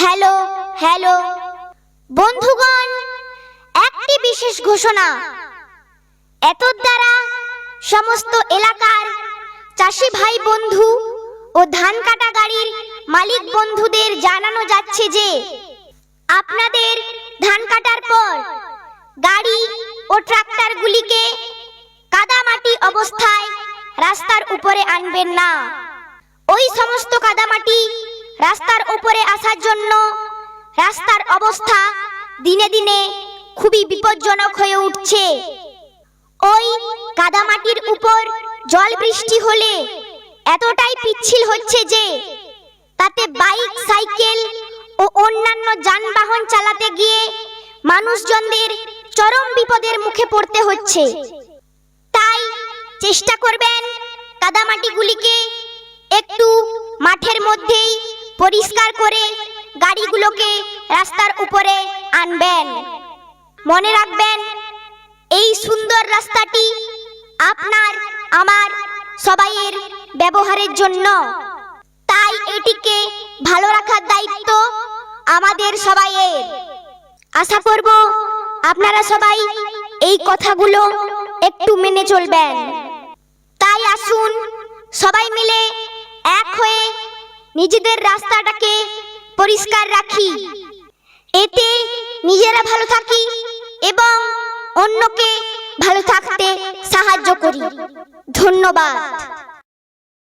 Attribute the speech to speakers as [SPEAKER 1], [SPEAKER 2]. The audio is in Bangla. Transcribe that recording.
[SPEAKER 1] হ্যালো হ্যালো বন্ধুগণ, একটি বিশেষ ঘোষণা। এতদ দ্বারা সমস্ত এলাকার চাষি ভাই বন্ধু ও ধান কাটা গাড়ির মালিক বন্ধুদের জানানো যাচ্ছে যে আপনাদের ধান কাটার পর গাড়ি ও ট্রাক্টরগুলিকে কাদামাটি অবস্থায় রাস্তার উপরে আনবেন না। ওই সমস্ত কাদামাটি রাস্তার উপরে আসার জন্য রাস্তার অবস্থা দিনে দিনে খুবই বিপজ্জনক হয়ে উঠছে। ওই কাদামাটির উপর জল বৃষ্টি হলে এতটাই পিচ্ছিল হচ্ছে যে তাতে বাইক, সাইকেল ও অন্যান্য যানবাহন চালাতে গিয়ে মানুষজনদের চরম বিপদের মুখে পড়তে হচ্ছে। তাই চেষ্টা করবেন কাদামাটিগুলিকে একটু মাঠের মধ্যেই পরিষ্কার করে গাড়িগুলোকে রাস্তার উপরে আনবেন। মনে রাখবেন, এই সুন্দর রাস্তাটি আপনার আমার সবাইয়ের ব্যবহারের জন্য। তাই এটিকে ভালো রাখার দায়িত্ব আমাদের সবাইয়ের। আশা করব আপনারা সবাই এই কথাগুলো একটু মেনে চলবেন। তাই আসুন সবাই মিলে এক হয়ে নিজেদের রাস্তাটাকে পরিষ্কার রাখি। এতে নিজেরা ভালো থাকি এবং অন্যকে ভালো থাকতে সাহায্য করি। ধন্যবাদ।